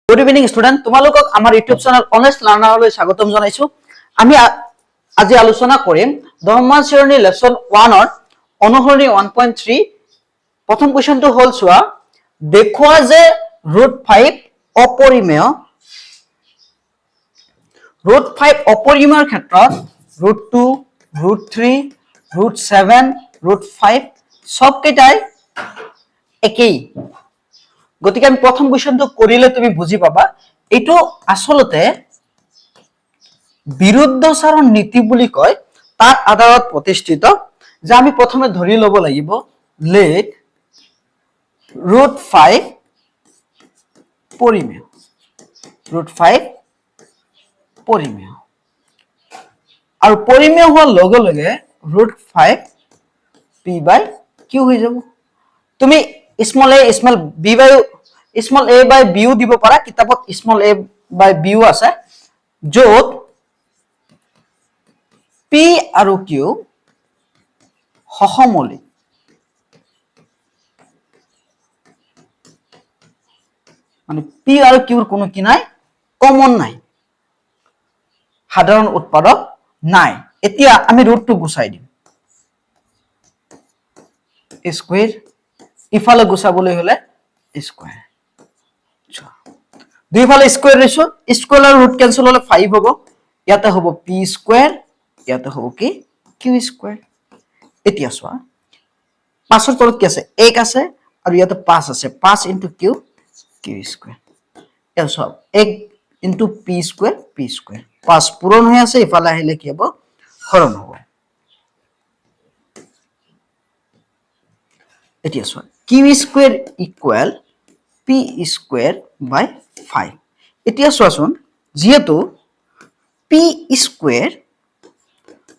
Good evening student, তোমালোকক আমাৰ YouTube channel honest লাৰ্ণাৰলৈ স্বাগতম জনাইছো। আমি আজি আলোচনা কৰিম 10মান শ্ৰেণীৰ লেসন 1ৰ অনুসৰণি 1.3 প্ৰথম কোৱেশ্চনটো হ'ল চোৱা, দেখুৱা যে √5 অপৰিমেয়। √5 অপৰিমেয়ৰ ক্ষেত্ৰত √2, √3, √7, √5 সব কেইটাই একেই। গতিকে আমি প্ৰথম কোৱেশ্চনটো কৰিলে তুমি বুজি পাবা এইটো আসলতে বিৰুদ্ধচাৰণ নীতি বুলি কয়, তাৰ আধাৰত প্ৰতিষ্ঠিত। যে আমি প্ৰথমে ধৰি ল'ব লাগিব লেট √5 পৰিমেয়। √5 পৰিমেয় আৰু পৰিমেয় হোৱাৰ লগে লগে √5 p/q হৈ যাব। তুমি স্মল a by b দিব পাৰা, কিতাপত স্মল a by b আছে, য'ত p আৰু q সহমৌলিক। মানে p আৰু q ৰ কোনো কি নাই, কমন নাই, সাধাৰণ উৎপাদক নাই। এতিয়া আমি ৰুটটো গুচাই দিম, স্কুৱেৰ ইফালে গুচাবলৈ হলে স্কুৱেৰ, দুইফালে স্কুৱেৰ লৈছো, স্কুৱেৰ আৰু ৰুট কেনসেল হলে 5 হ'ব, ইয়াতে হ'ব p স্কুৱেৰ, ইয়াতে হ'ব কি q স্কুৱেৰ। এতিয়া চোৱা 5ৰ তলত কি আছে, 1 আছে আৰু ইয়াতে 5 আছে, 5 * q q স্কুৱেৰ। এতিয়া চোৱা 1 * p স্কুৱেৰ p স্কুৱেৰ, 5 পূৰণ হৈ আছে, ইফালে আহিলে কি হ'ব, হৰণ হ'ব। এতিয়া চোৱা q square equal p square by 5। এতিয়া চোৱাচোন, যেহেতু p স্কুৱেৰ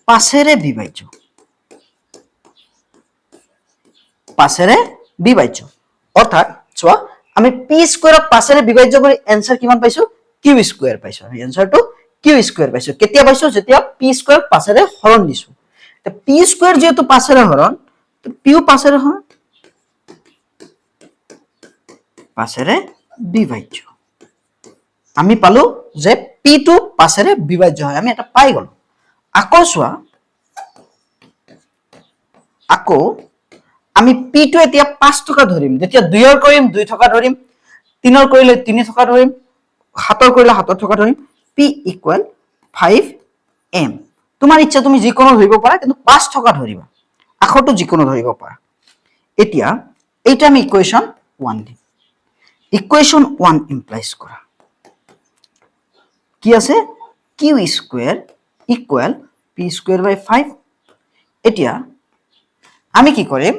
5ৰে বিভাজ্য, 5ৰে বিভাজ্য, অৰ্থাৎ চোৱা আমি p স্কুৱেৰক 5ৰে বিভাজ্য কৰি এনসাৰ কিমান পাইছো, q স্কুৱেৰ পাইছো। আমি এনসাৰটো q স্কুৱেৰ পাইছো। কেতিয়া পাইছো, যেতিয়া p স্কুৱেৰ 5ৰে হৰণ দিছো। তে p স্কুৱেৰ যেহেতু 5ৰে হৰণ, তো p ও 5ৰে হৰণ, 5ৰে বিভাজ্য। আমি পালো যে p টো 5ৰে বিভাজ্য হয়, আমি এটা পাই গলো। আকৌ চোৱা, আকৌ আমি p টো এতিয়া 5 টকা ধৰিম, যেতিয়া 2ৰ কৰিম 2 টকা ধৰিম, 3ৰ কৰিলে 3 টকা ধৰিম, 7ৰ কৰিলে 7 টকা ধৰিম, p = 5m। তোমাৰ ইচ্ছা, তুমি যিকোনো ধৰিব পাৰা, কিন্তু 5 টকা ধৰিবা, আখৰটো যিকোনো ধৰিব পাৰা। এতিয়া এইটা আমি ইকুৱেশন 1 দিম। ইকুৱেশন 1 ইমপ্লাইজ কৰা কি আছে, q square equal p square by 5। এতিয়া আমি কি কৰিম,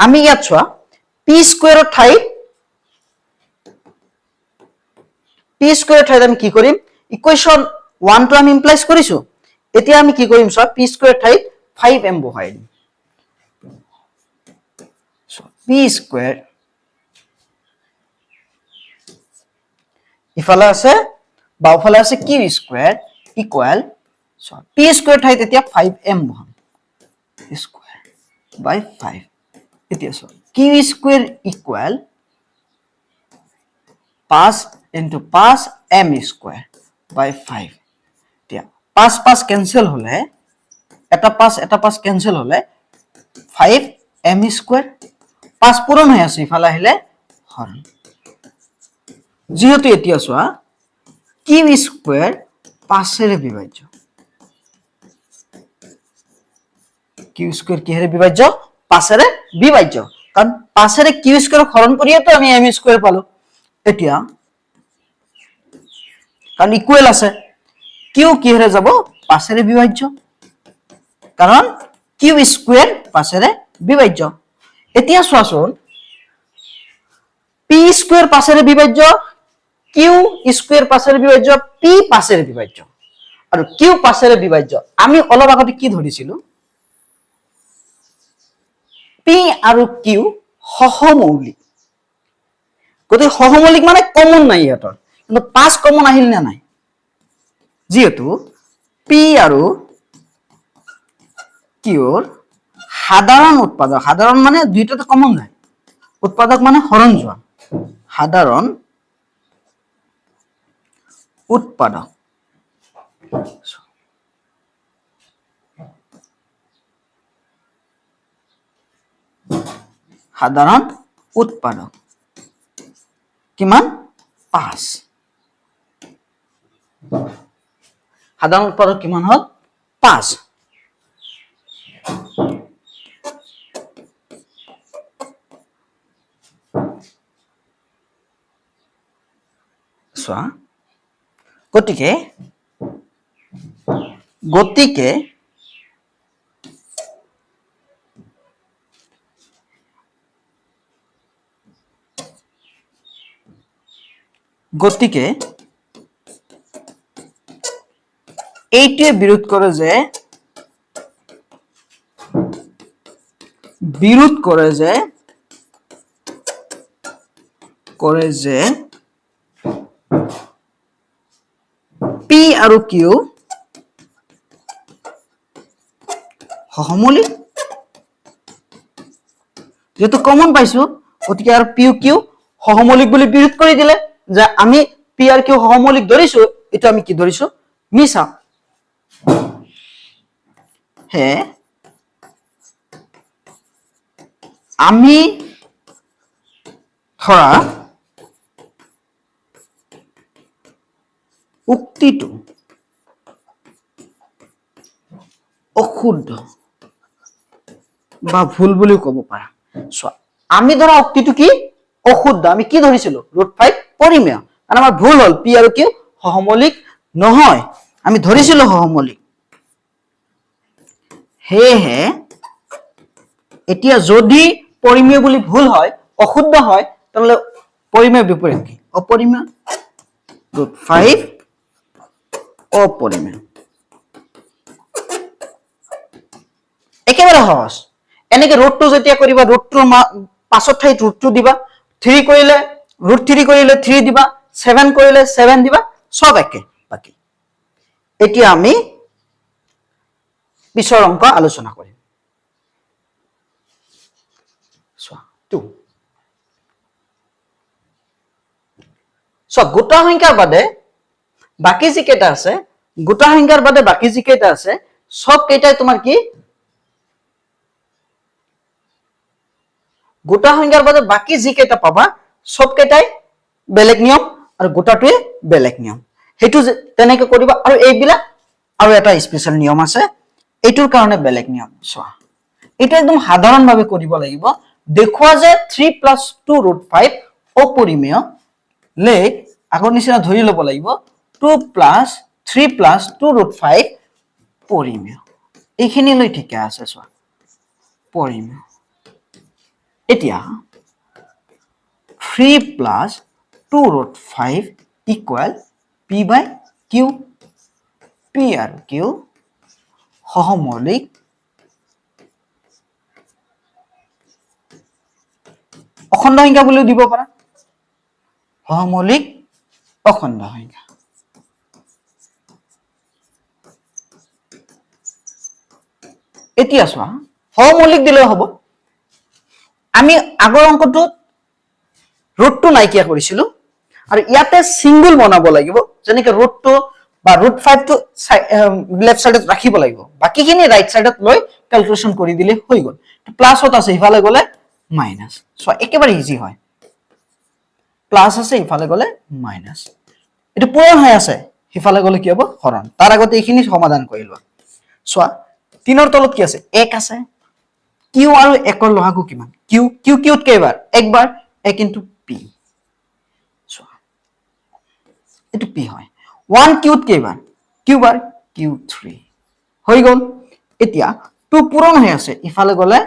আমি ইয়াত চোৱা p স্কুৱেৰৰ ঠাইত আমি কি কৰিম, ইকুৱেশন 1 টো আমি ইমপ্লাইজ কৰিছো। এতিয়া আমি কি কৰিম চোৱা, p স্কুৱেৰ ঠাইত 5m বহাই দিম। p স্কুৱেৰ ইফালে আছে, বাওফালে আছে q square equal, p square ঠাইত এতিয়া 5m বহাম, স্কুৱেৰ বাই 5। এতিয়া চোৱা q square equal 5 * 5m square by 5। এতিয়া 5 5 কেনসেল হলে, এটা 5 কেনসেল হলে 5m স্কুৱেৰ, 5 পূৰণ হৈ আছে, ইফালে আহিলে হৰণ। যেহেতু এতিয়া চোৱা q স্কুৱেৰ 5ৰে বিভাজ্য, q স্কুৱেৰ কিহেৰে বিভাজ্য, 5ৰে বিভাজ্য, কাৰণ 5ৰে q স্কুৱেৰক হৰণ কৰিয়ে তো আমি m স্কুৱেৰ পালো। এতিয়া কাৰণ ইকুৱেল আছে, q কিহেৰে যাব, 5ৰে বিভাজ্য, কাৰণ q স্কুৱেৰ 5ৰে বিভাজ্য। এতিয়া চোৱাচোন, p স্কুৱেৰ 5ৰে বিভাজ্য, q স্কুৱেৰ 5ৰে বিভাজ্য, p 5ৰে বিভাজ্য আৰু q 5ৰে বিভাজ্য। আমি অলপ আগতে কি ধৰিছিলো, p আৰু q সহমৌলিক। গতিকে সহমৌলিক মানে কমন নাই ইহঁতৰ, কিন্তু 5 কমন আহিল নে নাই, যেহেতু p আৰু q ৰ সাধাৰণ উৎপাদক, সাধাৰণ মানে দুইটাতে কমন নাই, উৎপাদক মানে হৰণ যোৱা, সাধাৰণ উৎপাদক সাধাৰণ উৎপাদক কিমান 5 সাধাৰণ উৎপাদক কিমান হল 5 চোৱা গতিকে এইটোৱে বিৰোধ কৰে যে পি আৰু কিউ সহমৌলিক যেহেতু কমন পাইছো গতিকে আৰু পি কিউ সহমৌলিক বুলি বিৰোধ কৰি দিলে যে আমি পি আৰু কিউ সহমৌলিক ধৰিছো এটা আমি কি ধৰিছো মিছা হে আমি ধৰা উক্তিটো অশুদ্ধ বা ভুল বুলিও ক'ব পাৰা চোৱা আমি ধৰা উক্তিটো কি অশুদ্ধ আমি কি ধৰিছিলো √5 পৰিমেয় কাৰণ আমাৰ ভুল হল পি আৰু কিউ সহমৌলিক নহয় আমি ধৰিছিলো সহমৌলিক হেহে এতিয়া যদি পৰিমেয় বুলি ভুল হয় অশুদ্ধ হয় তাহলে পৰিমেয় বিপৰীত কি অপৰিমেয় √5 অপৰিমেয় একেবাৰে সহজ এনেকে √2 যেতিয়া কৰিবা √2 পাছত ঠাইত √2 দিবা 3 কৰিলে √3 কৰিলে 3 দিবা 7 কৰিলে 7 দিবা সব একে বাকি এতিয়া আমি পিছৰ অংক আলোচনা কৰিম চোৱা 2 সব গোটা সংখ্যাৰ বাদে বাকি যি কেইটা আছে গোটা সংখ্যাৰ বাদে বাকি যি কেইটা আছে সব কেইটাই তোমাৰ কি গোটা সংখ্যাৰ বাদে বাকি যি কেইটা পাবা সব কেইটাই বেলেগ নিয়ম আৰু গোটাটোৱে বেলেগ নিয়ম হেতু তেনেকে কৰিবা আৰু এইবিলাক আৰু এটা স্পেশাল নিয়ম আছে এইটোৰ কাৰণে বেলেগ নিয়ম চোৱা এটা একদম সাধাৰণভাৱে কৰিব লাগিব দেখুৱা যে 3 + 2 √5 অপৰিমেয় লেখ আগৰ নিচিনা ধৰি ল'ব লাগিব 2 + 3 + 2 √5 পৰিমেয় এইখিনি লৈ ঠিকে আছে চোৱা পৰিমেয় এতিয়া 3 + 2 √5 = p/q p আৰু q সহমৌলিক অখণ্ড সংখ্যা বুলিও দিব পাৰা সহমৌলিক অখণ্ড সংখ্যা এতিয়া চোৱা সহমৌলিক দিলেও হ'ব আমি আগৰ অংকটো √2 নাইকিয়া কৰিছিলো আৰু ইয়াতে সিঙ্গল বনাব লাগিব যেনেকৈ √2 বা √5 টো লেফট সাইডত ৰাখিব লাগিব বাকিখিনি ৰাইট সাইডত লৈ ক্যালকুলেশন কৰি দিলে হৈ গল প্লাসত আছে ইফালে গলে মাইনাস সো একেবাৰে ইজি হয় প্লাস আছে ইফালে গলে মাইনাস এটা পূৰণ হৈ আছে ইফালে গলে কি হ'ব হৰণ তাৰ আগতে এইখিনি সমাধান কৰি লোৱা সোৱা 3 ৰ তলত কি আছে 1 আছে q আৰু 1 ৰ লহাগু কিমান q q ত কেইবাৰ একবাৰ 1 * p সোৱা এটো p হয় 1 q ত কেইবাৰ q বাৰ q3 হৈ গল এতিয়া 2 পূৰণ হৈ আছে ইফালে গলে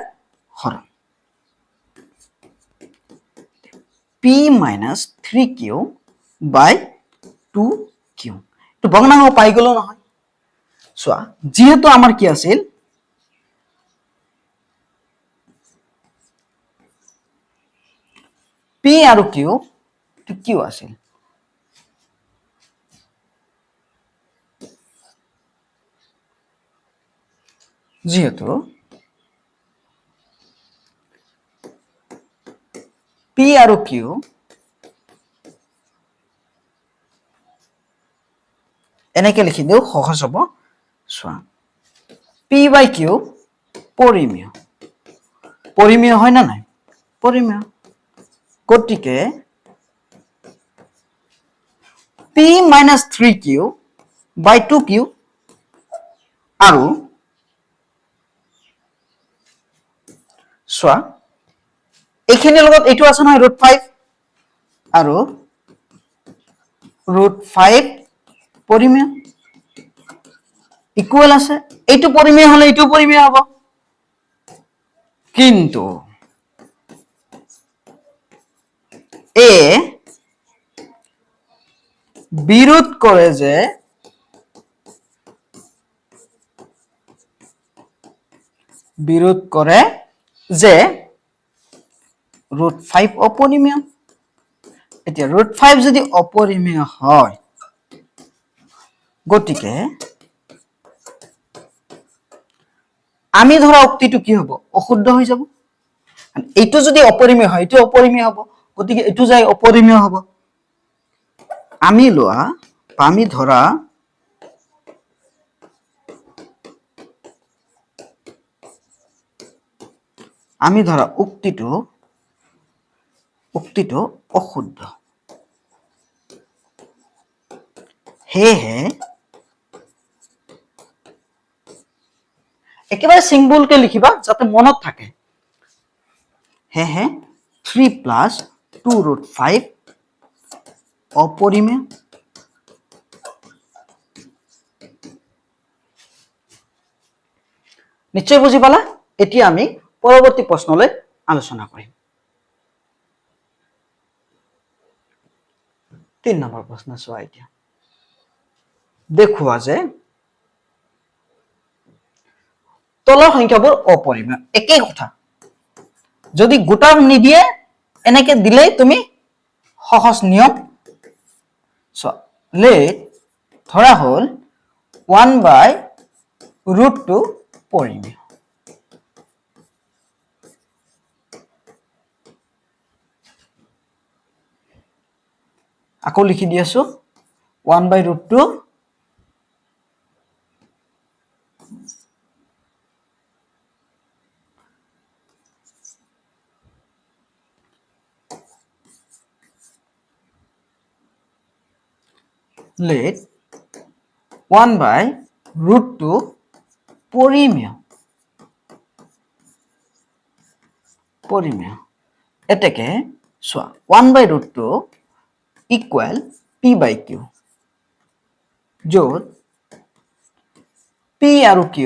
হৰণ p - 3q / 2q তো ভগ্নাংশ পাই গলো নহয় সোৱা যেহেতু আমাৰ কি আছিল p আৰু q তো q আছিল যেহেতু p আৰু q এনেকে লিখি দিও সহজ হ'ব চোৱা পি বাই কিউ পৰিমেয় পৰিমেয় হয় না নাই পৰিমেয় গতিকে p minus 3q by 2q আৰু চোৱা এইখিনিৰ লগত এইটো আছে নহয় √5 আৰু √5 পৰিমেয় ইকুৱেল আছে এইটো পৰিমেয় হলে এইটো পৰিমেয় হ'ব কিন্তু এ বিৰোধ কৰে যে √5 অপৰিমেয় এতিয়া √5 যদি অপৰিমেয় হয় গতিকে আমি ধৰা উক্তিটো কি হ'ব অশুদ্ধ হৈ যাব এইটো যদি অপৰিমেয় হয় এইটো অপৰিমেয় হ'ব গতিকে এইটো যাই অপৰিমেয় হ'ব আমি ধৰা উক্তিটো অশুদ্ধ হেহে একেবাৰে সিম্বল কে লিখিবা যাতে মনত থাকে হেহে 3 plus 2√5 অপৰিমেয় নিশ্চয় বুজি পালা এতিয়া আমি পৰৱৰ্তী প্ৰশ্নলৈ আলোচনা কৰিম 3 নম্বৰ প্ৰশ্ন চোৱা এতিয়া দেখুৱা যে তলৰ সংখ্যাবোৰ অপৰিমেয় একেই কথা যদি গোটা নিদিয়ে এনেকে দিলে তুমি সহজ নিয়ম লেট ধৰা হল 1/√2 পৰিমেয় আকৌ লিখি দি আছো 1/√2 let 1/√2 পৰিমেয় এতেকে চোৱা 1/√2 ইকুৱেল p by q য'ত p আৰু q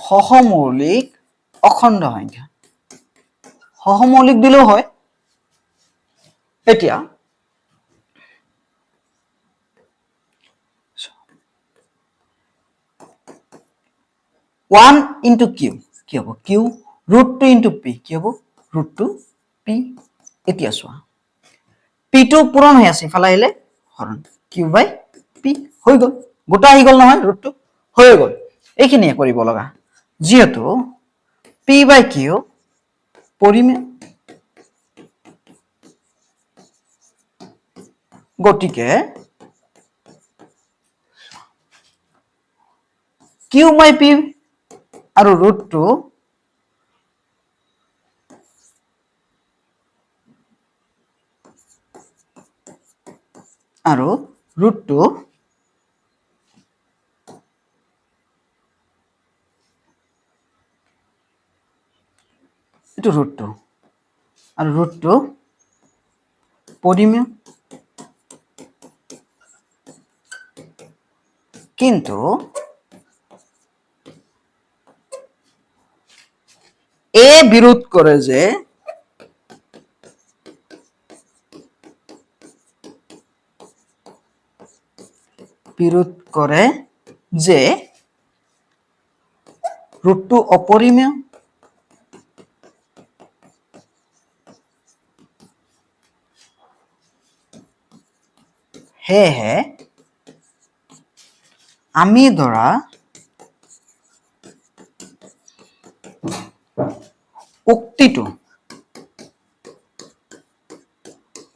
সহমৌলিক অখণ্ড সংখ্যা সহমৌলিক দিলেও হয় এতিয়া 1 into q কি হ'ব q √2 into p কি হ'ব √2 p এতিয়া চোৱা p টো পূৰণ হৈ আছে ইফালে আহিলে হৰণ q by p হৈ গল গোটা আহি গল নহয় √2 হৈ গল এইখিনিয়ে কৰিব লগা যেহেতু p by q পৰিমেয় গতিকে q by p আৰু √2 আৰু √2 এটো √2 আৰু √2 পৰিমেয় কিন্তু এ বিৰোধ কৰে যে √2 অপৰিমেয় হেহে আমি ধৰা উক্তিটো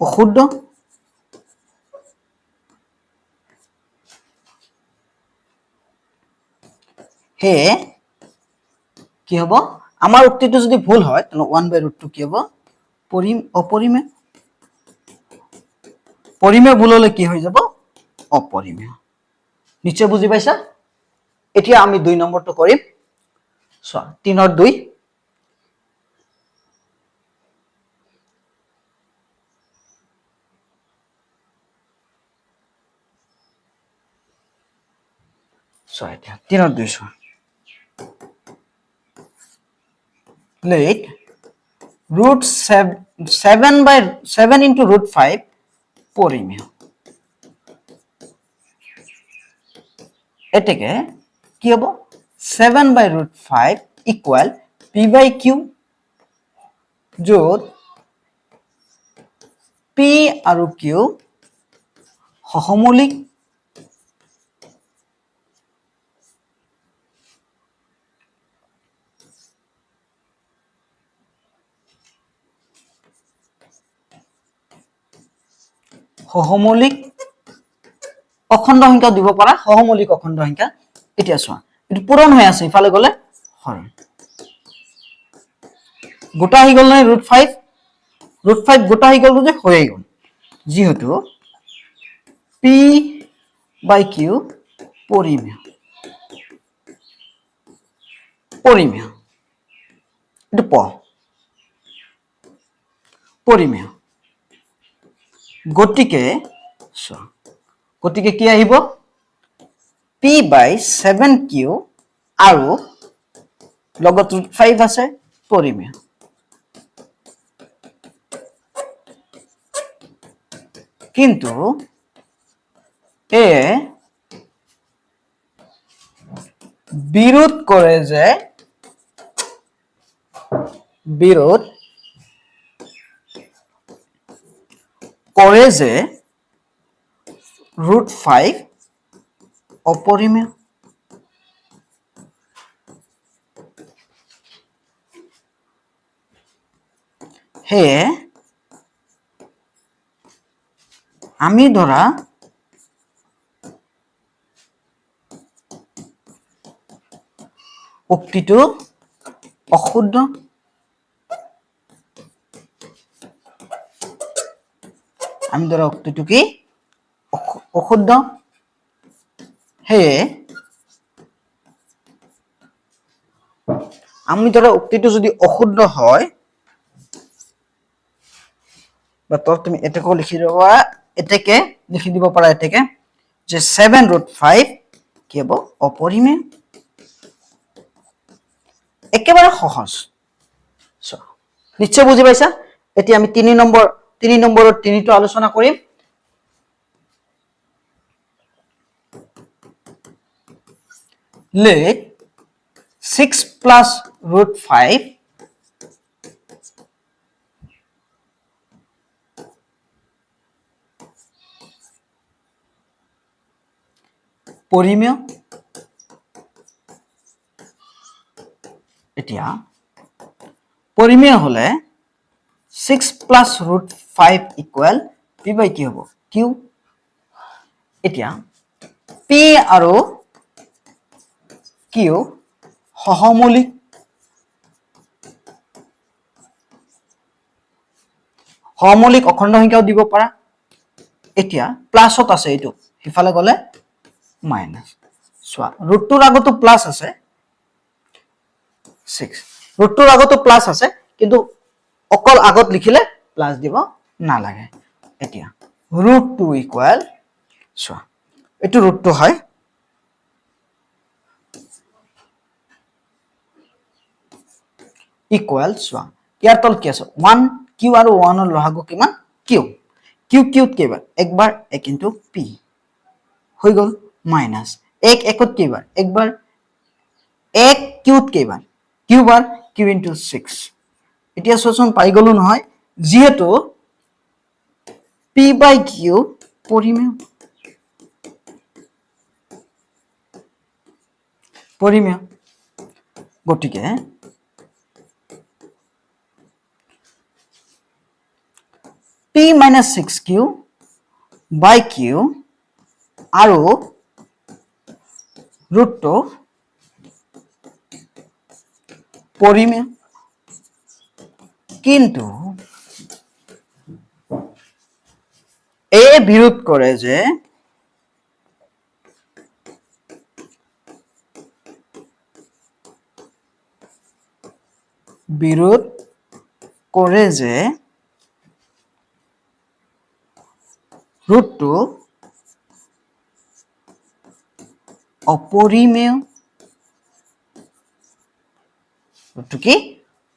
অশুদ্ধ হে কি হ'ব আমাৰ উক্তিটো যদি ভুল হয় তাহলে 1/√2 কি হ'ব অপৰিমেয় পৰিমেয় ভুল হলে কি হৈ যাব অপৰিমেয় নিশ্চয় বুজি পাইছা এতিয়া আমি 2 নম্বৰটো কৰিম চোৱা 3 ৰ 2 চোৱা এতিয়া 3 ৰ 2 চোৱা let √7 into √5 পৰিমেয় এতেকে কি হ'ব 7/√5 ইকুয়াল p/q য'ত p আৰু q সহমৌলিক অখণ্ড সংখ্যা দিব পাৰা সহমৌলিক অখণ্ড সংখ্যা এতিয়া চোৱা এটো পূৰণ হৈ আছে ইফালে গলে হৰণ গোটা হৈ গল নাই √5 গোটা হৈ গল যে হৈ গল যেহেতু p/q পৰিমেয় এটো পৰিমেয় গতিকে কি আহিব p/7q আৰু লগত √5 আছে পৰিমেয় কিন্তু এ বিৰোধ কৰে যে √5 অপৰিমেয় হে আমি ধৰা উক্তিটো অশুদ্ধ আমি ধৰা উক্তিটো কি অশুদ্ধ হে আমি ধৰা উক্তিটো যদি অশুদ্ধ হয় বা তুমি এটাকে লিখি দিব পাৰা এটাকে যে 7√5 কি হ'ব অপৰিমেয় একেবাৰে সহজ নিশ্চয় বুজি পাইছা এতিয়া আমি 3 নম্বৰৰ 3টো আলোচনা কৰিম let 6 plus √5 পৰিমেয় এতিয়া পৰিমেয় হলে 6 plus √5 ইকুয়াল p/q হ'ব q এতিয়া p আৰু q সহমৌলিক অখণ্ড সংখ্যাও দিব পাৰা এতিয়া প্লাসত আছে এটো হিফালে গলে মাইনাস সোয়া √2 ৰ আগতো প্লাস আছে 6 √2 ৰ আগতো প্লাস আছে কিন্তু অকল আগত লিখিলে প্লাস দিব না লাগে এতিয়া √2 ইকুয়াল সোয়া এটো √2 হয় ইকুয়াল সোয়া ইয়াৰ তল কি আছে 1 q আৰু 1 ৰ লহাগু কিমান q কিউত কেইবাৰ একবাৰ 1 ইনটু p হৈ গল মাইনাস 1 একত কেইবাৰ একবাৰ 1 কিউত কেইবাৰ কিউবাৰ q ইনটু 6 এতিয়া সোচন পাই গলো নহয় যেহেতু p/q পৰিমেয় গটিকে p minus 6q by q আৰু √2 অপৰিমেয় কিন্তু এই বিৰোধ কৰে যে ৰুটটো অপৰিমেয় ৰুটটো কি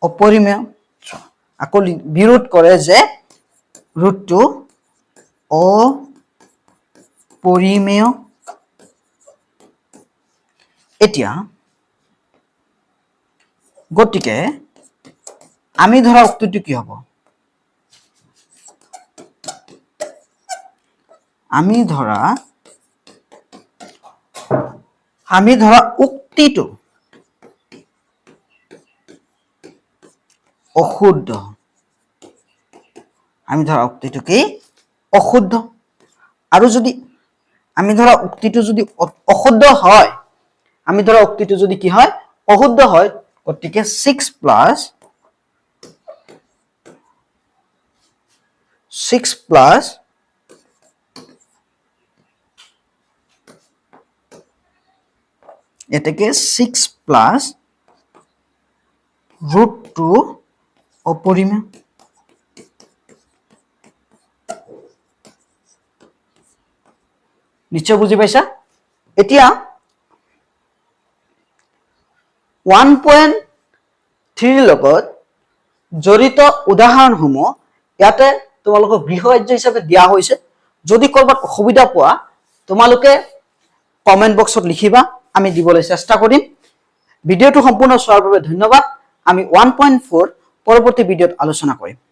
অপৰিমেয় আকৌ বিৰোধ কৰে যে ৰুটটো অপৰিমেয় এতিয়া গতিকে আমি ধৰা উক্তিটো কি হ'ব আমি ধৰা উক্তিটো অশুদ্ধ আমি ধৰা উক্তিটো কি অশুদ্ধ আৰু যদি আমি ধৰা উক্তিটো যদি অশুদ্ধ হয় আমি ধৰা উক্তিটো যদি কি হয় অশুদ্ধ হয় গতিকে 6 প্লাস এটাকে 6 প্লাস √2 অপরিমেয় নিশ্চয় বুঝি পাইছা এতিয়া 1.3 লগত জড়িত উদাহৰণসমূহ ইয়াতে তোমালোকক গৃহকাৰ্য হিচাপে দিয়া হৈছে যদি কৰবাত অসুবিধা পোৱা তোমালোকে কমেন্ট বক্সত লিখিবা আমি দিবলৈ চেষ্টা কৰিম ভিডিওটো সম্পূৰ্ণ চোৱাৰ বাবে ধন্যবাদ আমি 1.4 পৰৱৰ্তী ভিডিওত আলোচনা কৰিম